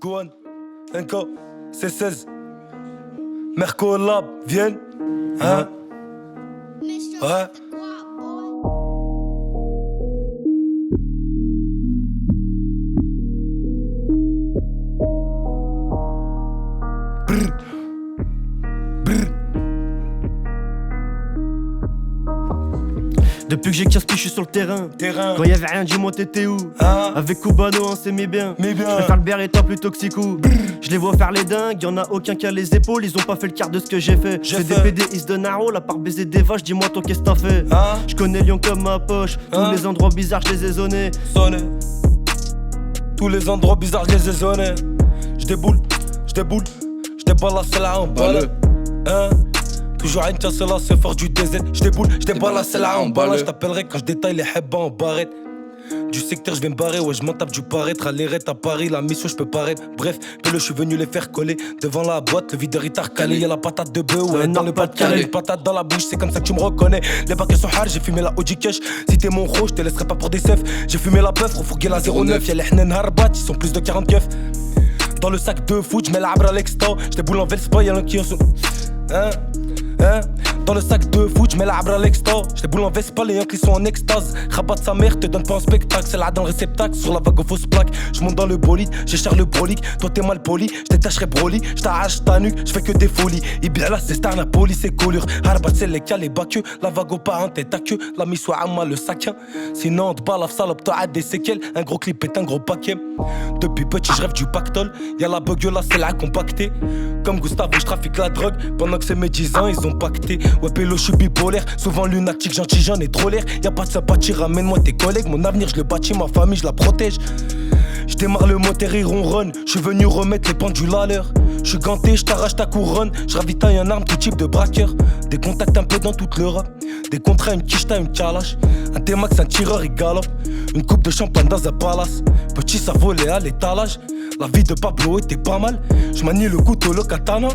Gohan, NK, C16, Merco Lab, Vienne, hein? Ouais. Brr. Brr. Depuis que j'ai 15 piges, je suis sur le terrain. Quand y'avait rien, dis-moi t'étais où? Avec Kubano, on s'aimait bien. Je préfère le Beretta plutôt que Sikou. Je les vois faire les dingues, y'en a aucun qui a les épaules. Ils ont pas fait le quart de ce que j'ai fait. J'ai des PD, ils se donnent un rôle. À part baiser des vaches, dis-moi toi qu'est-ce que t'as fait? Je connais Lyon comme ma poche. Tous les endroits bizarres, je les ai zonés. Tous les endroits bizarres, je les ai zonés. J'déboule, j'débalasse là en balle. Hein? Toujours une casse là, c'est fort du DZ. J'débalasse là en balle. J't'appellerai quand j'détaille les hebba en barrette. Du secteur, j'viens me barrer, ouais, j'm'en tape du paraître. À l'érette à Paris, la mission, j'peux paraître. Bref, je suis venu les faire coller. Devant la boîte, le videur il t'a recalé. Y'a la patate de bœuf, ouais, dans le pas de carré. Les patates dans la bouche, c'est comme ça que tu me reconnais. Les paquets sont hard, j'ai fumé la OG Cash. Si t'es mon ro, j'te laisserai pas pour des seufs. J'ai fumé la bœuf, refourgué la 09. Y'a les hnen harbat, ils sont plus de 40 keufs. Dans le sac de foot, j'mets l'arbre à l'exta. J'déboule en Velspa, y'a l'un qui en sous. Hein? Dans le sac de foot, j'mets l'arbre à l'exta. J'déboule en Vespa, les Yankees sont en extase. Rabat sa mère, te donne pas un spectacle. C'est là dans le réceptacle, sur la vague aux fausses plaques. J'monte dans le bolide, j'écharle le brolique. Toi t'es mal poli, j'détacherai Broly. J't'arrache ta nuque, j'fais que des folies. Et bien là, c'est star, la police et collure. Harbat, c'est les cas, les bacs. La vague aux parents, t'es ta queue. La mise soit à le sac. Sinon, on te balaf salope, t'as des séquelles. Un gros clip est un gros paquet. Depuis petit, j'rêve du pactole. Y'a la bug là, c'est là compacté. Comme Gustavo, j'trafique la drogue. Pendant que c'est mes 10 ans, ils ont pacté. Ouais, pélo, j'suis bipolaire. Souvent lunatique, gentil, j'en ai trop l'air. Y'a pas de sympathie, ramène-moi tes collègues. Mon avenir, je le bâtis, ma famille, je la protège. J'démarre le moteur, il ronronne. J'suis venu remettre les pendules à l'heure. J'suis ganté, j't'arrache ta couronne. J'ravitaille un arme, tout type de braqueur. Des contacts un peu dans toute l'Europe. Des contrats, une quicheta, une calache. Un T-Max, un tireur, il galope. Une coupe de champagne dans un palace. Petit, ça volait à l'étalage. La vie de Pablo était pas mal. J'manie le couteau, le katana.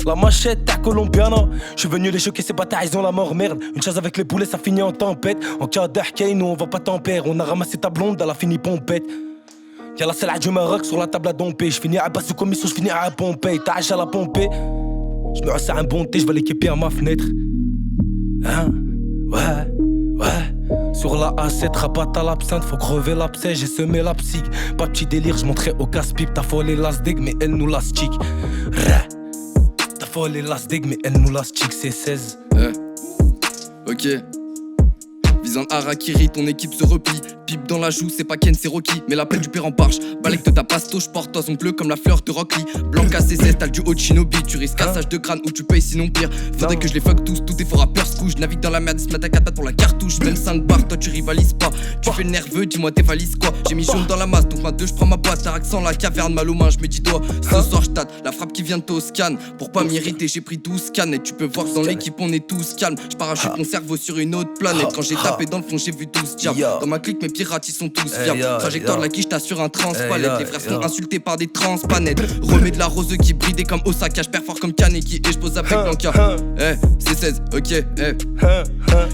La machette, ta colombiana. J'suis venu les choquer, ces bâtards, ils ont la mort, merde. Une chasse avec les poulets, ça finit en tempête. En cas d'arcade, nous on va pas tempérer. On a ramassé ta blonde, elle a fini pompette. Y'a la salade du Maroc sur la table à domper. J'finis à Basse commission, j'finis à Pompey. T'as à la pomper. J'me resserre un bon thé, j'vais l'équiper à ma fenêtre. Hein? Ouais. Sur la A7, rabat à l'absinthe, faut crever l'abcès, j'ai semé la psych. Pas petit délire, j'montrais au casse-pipe. T'as folé l'asdig, mais elle nous l'astique. T'as folé l'asdig, mais elle nous l'astique, c'est 16. Ok. Visant Harakiri, ton équipe se replie. Pipe dans la joue, c'est pas Ken, c'est Rocky. Mais l'appel du père en parche. Balèque de ta pasto, j'porte toison bleu comme la fleur de Rock Lee. Blanc C16, t'as du haut de Shinobi. Tu risques cassage de crâne ou tu payes sinon pire. Faudrait que je les fuck tous, tout est fort à peur couche. Navigue dans la merde, se mettre à 4 pattes pour la cartouche. Même 5 barres, toi tu rivalises pas. Tu fais le nerveux, dis-moi tes valises quoi. J'ai mis jaune dans la masse, donc ma 2, j'prends ma boîte. T'as accent la caverne, mal aux mains, j'me dis toi. Ce soir j'tâte, la frappe qui vient de Toscane. Pour pas m'irriter, j'ai pris 12 cannes. Et tu peux voir que dans l'équipe on est tous calmes. J'parachute mon cerveau sur une autre planète. Quand j'ai tapé dans le fond, j'ai vu 12 diables. Dans ma clique, mes pirates ils sont tous fiables. Trajectoire de la quiche, t'assure un transpalette. Les frères sont insultés par des transpanettes. Remets de la rose qui brille comme Osaka. J'perds fort comme Kaneki et j'pose avec Blanca. C'est 16, ok,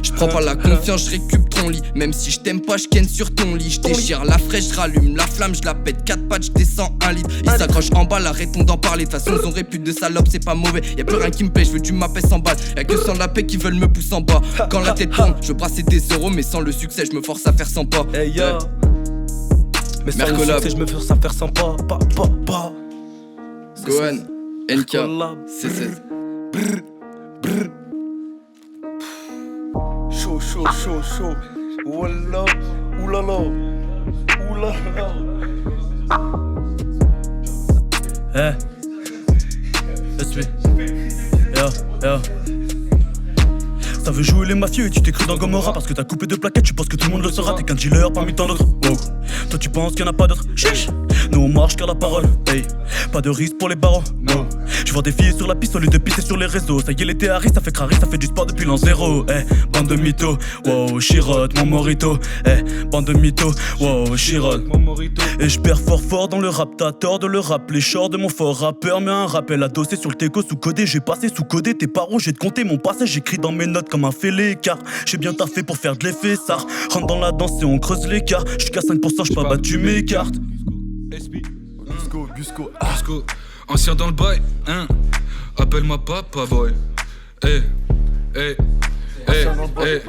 J'prends pas la confiance, j'récup ton lit. Même si j't'aime pas, j'ken sur ton lit. J'déchire la fraîche, j'rallume la flamme, j'la pète 4 pattes, j'descends 1 litre. Ils s'accrochent en bas, arrêtons d'en parler. De toute façon, ils ont répute de salope, c'est pas mauvais. Y'a plus rien qui me plaît, j'veux du mapper 100 balles. Y'a que sans la paix qui veulent me pousser en bas. Quand la tête tourne, je brasser des euros, mais sans le succès, j'me force à faire 100 pas. Mais sans le succès, j'me force à faire 100 pas. Gohan, NK, C16. Chaud. Oulala. Laisse-lui. Yo. Ça veut jouer les mafieux et tu t'es cru dans Gomorrah. Parce que t'as coupé de plaquettes, tu penses que tout le monde le saura. T'es qu'un dealer parmi tant d'autres. Wow. Toi tu penses qu'il y en a pas d'autres. Chiche. Nous on marche car la parole. Hey. Pas de risque pour les barreaux. No. Je vois des filles sur la piste au lieu de pisser sur les réseaux. Ça y est l'été arrive, ça fait crari, ça fait du sport depuis l'an 0. Bande de mythos. Wow, chirote mon morito. Bande de mythos. Wow, chirote mon morito. Et je perds fort dans le rap. T'as tort de le rappeler. Short de mon fort rappeur. Mais un rappel adossé sur le teco sous-codé. J'ai passé sous-codé tes parents. J'ai de compter mon passé. J'écris dans mes notes comme un fêlé. Car j'ai bien taffé pour faire de l'effet. Ça rentre dans la danse et on creuse l'écart. J'suis qu'à 5%, j'pas battu mes cartes. Busco. Busco, ancien dans le bail, hein. Appelle-moi papa boy. Eh, eh, eh, eh.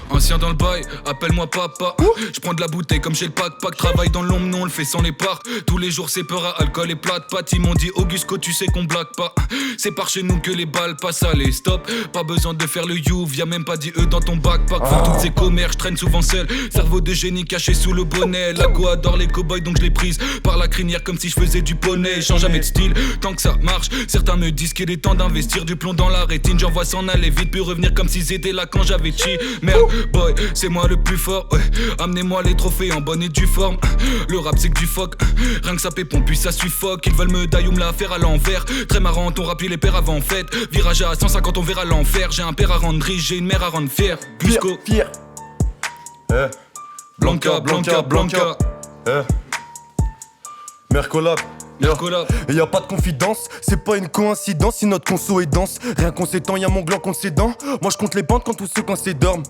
Ancien dans le bail, appelle-moi papa. J'prends de la bouteille comme j'ai le pack. Travaille dans l'ombre, non on le fait sans les parts. Tous les jours c'est peur à alcool et plat de pâtes. Ils m'ont dit Augusco tu sais qu'on blague pas. C'est par chez nous que les balles passent, allez stop. Pas besoin de faire le youv, y'a même pas dit eux dans ton backpack. Faut toutes ces commères, j'traîne souvent seul. Cerveau de génie caché sous le bonnet. La go adore les cowboys donc je l'ai prise par la crinière comme si je faisais du poney. Change jamais de style, tant que ça marche. Certains me disent qu'il est temps d'investir du plomb dans la rétine. J'envoie s'en aller vite puis revenir comme s'ils étaient là quand j'avais chi. Merde boy, c'est moi le plus fort, ouais. Amenez-moi les trophées en bonne et due forme. Le rap c'est que du phoque, rien que ça pépon puis ça suffoque. Ils veulent me daillou me la faire à l'envers. Très marrant, on rappuie les pères avant fête. Virage à 150 on verra l'enfer. J'ai un père à rendre riche, j'ai une mère à rendre fière. Busco, Fier. Blanca. Mercolab. Mercola. Et y a pas de confidence, c'est pas une coïncidence si notre conso est dense. Rien qu'on s'étend, y'a mon gland contre ses dents. Moi je compte les bandes quand tous ceux coincés dorment.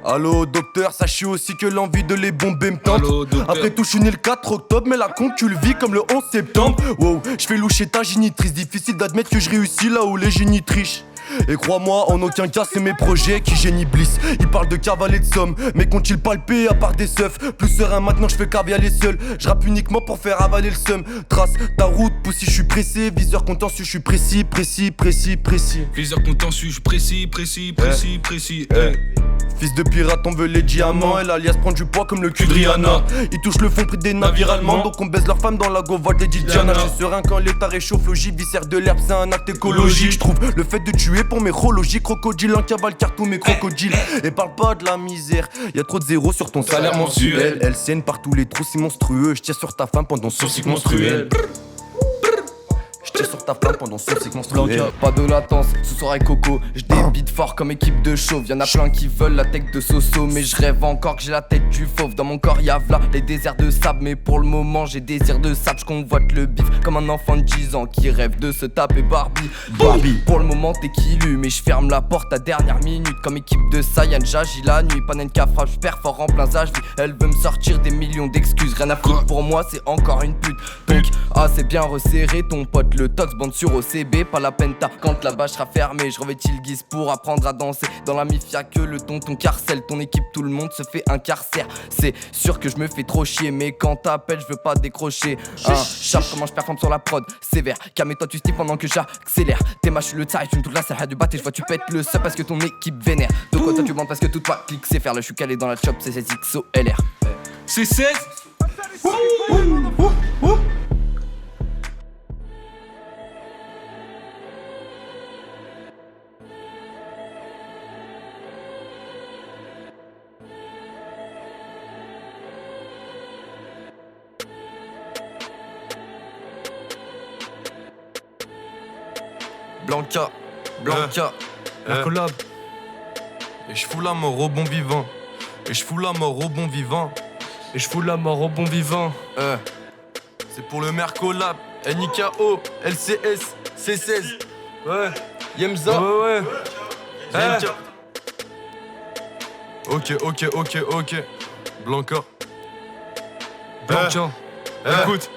Allô docteur, sachez aussi que l'envie de les bomber me tente. Après tout je suis né le 4 octobre, mais la compte tu le vis comme le 11 septembre. Wow, je fais loucher ta génitrice, difficile d'admettre que je réussis là où les génies trichent. Et crois-moi, en aucun cas c'est mes projets qui géniblissent. Ils parlent de cavaler de somme, mais qu'ont-ils palpé à part des seufs? Plus serein maintenant je fais cavaler seul. Je rappe uniquement pour faire avaler le seum. Trace ta route, poussi je suis pressé. Viseur contentieux, je suis précis. Viseur contentieux, je suis précis. Fils de pirate, on veut les diamants. Et l'alias prend du poids comme le cul de Rihanna. Ils touchent le fond près des navires allemands. Donc on baise leurs femmes dans la govade des Diana. Je suis serein quand l'état réchauffe logis. Viscère de l'herbe, c'est un acte écologique. Je trouve le fait de tuer pour mes chronologies. Crocodile en cavale car tous mes crocodiles. Et parle pas de la misère, y'a trop de zéros sur ton salaire mensuel. Elle saigne par tous les trous, c'est monstrueux. Je tire sur ta femme pendant ce cycle menstruel. Sur ta flamme pendant ce cycle menstruel. Pas de latence, ce soir avec Coco. Je débite fort comme équipe de chauve. Y'en a plein qui veulent la tête de Soso, mais je rêve encore que j'ai la tête du fauve. Dans mon corps y'a v'là les déserts de sable, mais pour le moment j'ai désir de sable. J'convoite le bif comme un enfant de 10 ans qui rêve de se taper Barbie. Pour le moment t'es killu, mais je ferme la porte à dernière minute. Comme équipe de Saiyan, j'agis la nuit. Panenka frappe, j'perds fort en plein âge. Elle veut me sortir des millions d'excuses. Rien à foutre pour moi, c'est encore une pute. Donc, c'est bien resserré ton pote le tox, bande sur OCB, pas la penta. Quand la bâche sera fermée, je revêtis le guise pour apprendre à danser. Dans la mif y'a que le tonton carcelle. Ton équipe, tout le monde se fait un carcère. C'est sûr que je me fais trop chier, mais quand t'appelles, je veux pas décrocher. Chape comment je performe sur la prod, sévère. Calme-toi, tu stiffes pendant que j'accélère. T'es ma, je suis le tsar, je toute la salle du bat et je vois tu pètes le seul parce que ton équipe vénère. De quoi toi tu bandes parce que tout toi clique, c'est faire. Le je suis calé dans la chop, c'est XOLR. C'est 16. Blanca. Collab. Et je fous la mort au bon vivant. C'est pour le Mercolab, NIKO, LCS, C16. Ouais, Yemza. Ouais. Ok. Blanca. Écoute.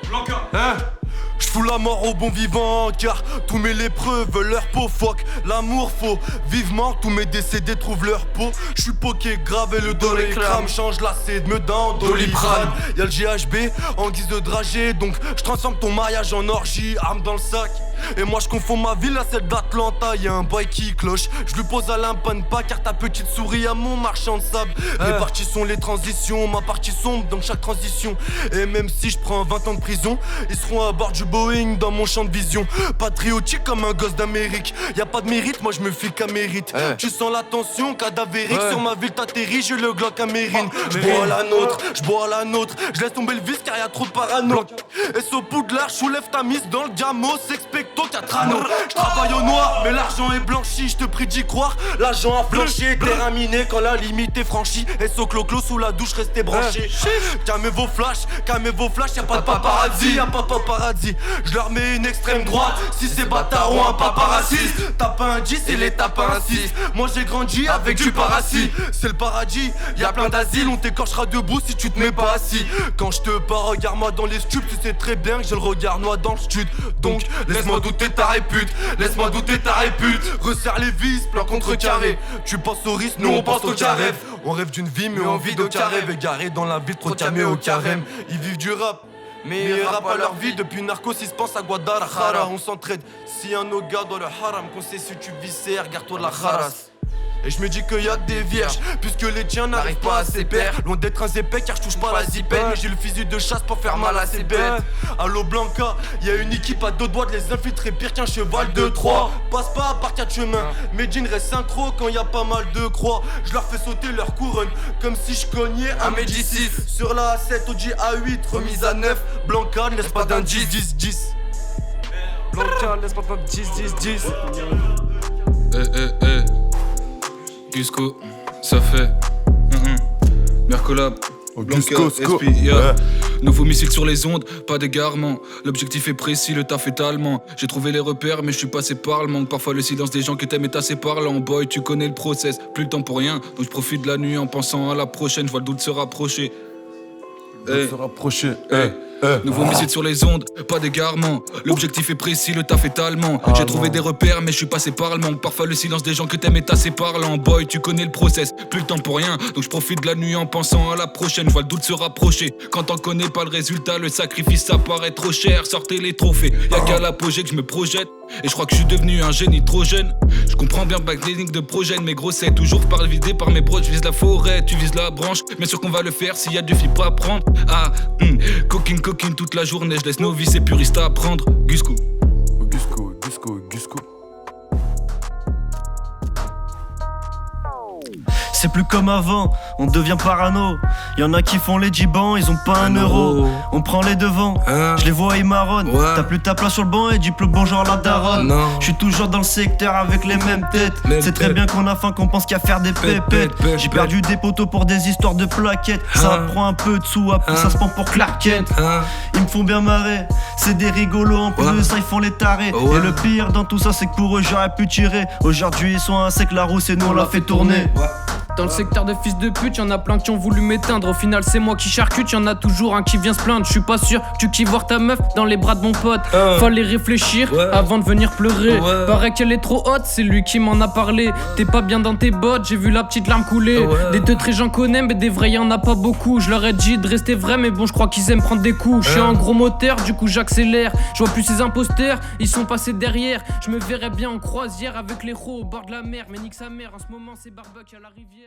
J'fous la mort au bon vivant, car tous mes lépreux veulent leur peau. Fuck, l'amour faux, vivement tous mes décédés trouvent leur peau. J'suis poké, gravé le doliprane, change la de me dans doliprane. Y'a le GHB en guise de dragée, donc j'transforme ton mariage en orgie, arme dans le sac. Et moi je confonds ma ville à celle d'Atlanta. Y'a un boy qui cloche, je lui pose à l'impanne pas, car ta petite souris à mon marchand de sable. Répartis sont les transitions, ma partie sombre dans chaque transition. Et même si je prends 20 ans de prison, ils seront à bord du Boeing dans mon champ de vision. Patriotique comme un gosse d'Amérique. Y'a pas de mérite, moi je me fie qu'à mérite. Tu sens la tension cadavérique, sur ma ville t'atterris, j'ai le Glock à Mérine. J'bois à la nôtre, je laisse tomber le vice car y'a trop de parano. Et ce Poudlard, j'soulève ta mise dans le gamo, s'expecte recto 4 anneaux. Je travaille au noir, mais l'argent est blanchi, je te prie d'y croire. L'agent a flanché, terrain miné quand la limite est franchie. Et so clo-clo sous la douche, restez branchés. Calmez vos flashs, y'a pas de paparazzi, y'a pas de paparazzi. Je leur mets une extrême droite, si ces bâtards ont un papa raciste. Tape un 10 et les tape un 6. Moi j'ai grandi avec du paracis. C'est le paradis, y'a plein d'asiles. On t'écorchera debout si tu te mets pas assis. Quand je te parle, regarde-moi dans les stupes. Tu sais très bien que j'ai le regard noir dans le stud. Donc laisse-moi douter ta répute, laisse-moi douter ta répute. Resserre les vis, plan contre carré. Tu penses au risque, nous on pense au carré. On rêve d'une vie mais on vit de carré. Égaré dans la ville, trop camé au carême. Ils vivent du rap, mais ils rappent à leur vie. Depuis Narcos, ils se pensent à Guadalajara. On s'entraide, si un nos gars dans le haram. Qu'on sait si tu viscères, garde-toi de la haras. Et je me dis qu'il y a que des vierges, puisque les tiens n'arrivent pas à ses pairs. Loin d'être un zépé car je touche pas la zipette. Mais j'ai le fusil de chasse pour faire mal à ces bêtes. Allo Blanca, y a une équipe à deux doigts de les infiltrer pire qu'un cheval de Troie. Passe pas par quatre chemins, mes jeans restent synchro quand y a pas mal de croix. Je leur fais sauter leur couronne, comme si je cognais un Médicis. Sur la A7 OG A8, remise à 9. Blanca ne laisse pas d'un 10-10-10. Blanca ne laisse pas d'un 10-10-10. Cusco, ça fait Mercolab, Blanca, SP, yeah. Nouveau missile sur les ondes, pas d'égarement. L'objectif est précis, le taf est allemand. J'ai trouvé les repères, mais je suis passé par le manque. Parfois le silence des gens qui t'aiment est assez parlant. Boy, tu connais le process, plus le temps pour rien. Donc je profite de la nuit en pensant à la prochaine. Je vois le doute se rapprocher. Nouveau missile sur les ondes, pas d'égarement. L'objectif est précis, le taf est allemand. J'ai trouvé des repères, mais je suis passé par le manque. Parfois le silence des gens que t'aimes est assez parlant. Boy, tu connais le process, plus le temps pour rien. Donc je profite de la nuit en pensant à la prochaine. Je vois le doute se rapprocher. Quand t'en connais pas le résultat, le sacrifice ça paraît trop cher. Sortez les trophées, y'a qu'à l'apogée que je me projette. Et je crois que je suis devenu un génie trop jeune. Je comprends bien back les lignes de projet, mais gros c'est toujours par vidé par mes bros. Je vise la forêt, tu vises la branche. Bien sûr qu'on va le faire s'il y a du fil à prendre. Coquine toute la journée, je laisse novices et puristes apprendre. Gusco. C'est plus comme avant, on devient parano. Y'en a qui font les djibans, ils ont pas un euro. On prend les devants, je les vois ils marronnent. T'as plus ta place sur le banc et diplôme bonjour la daronne. Je suis toujours dans le secteur avec les mêmes têtes. C'est très bien qu'on a faim, qu'on pense qu'à faire des pépettes. J'ai perdu des poteaux pour des histoires de plaquettes. Ça prend un peu de sous, après ça se prend pour Clark Kent. Ils me font bien marrer, c'est des rigolos. En plus de ça ils font les tarés. Et le pire dans tout ça c'est que pour eux j'aurais pu tirer. Aujourd'hui ils sont un sec la rousse et nous on l'a fait tourner. Dans le secteur de fils de pute, y'en a plein qui ont voulu m'éteindre. Au final, c'est moi qui charcute, y'en a toujours un qui vient se plaindre. J'suis pas sûr que tu kiffes voir ta meuf dans les bras de mon pote. Fallait réfléchir avant de venir pleurer. Paraît qu'elle est trop haute, c'est lui qui m'en a parlé. T'es pas bien dans tes bottes, j'ai vu la petite larme couler. Des teutrés j'en connais, mais des vrais y'en a pas beaucoup. Je leur ai dit de rester vrai, mais bon, je crois qu'ils aiment prendre des coups. J'suis un gros moteur, du coup j'accélère. J'vois plus ces imposteurs, ils sont passés derrière. Je me verrais bien en croisière avec les ros au bord de la mer. Mais nique sa mère, en ce moment c'est barbecue à la rivière.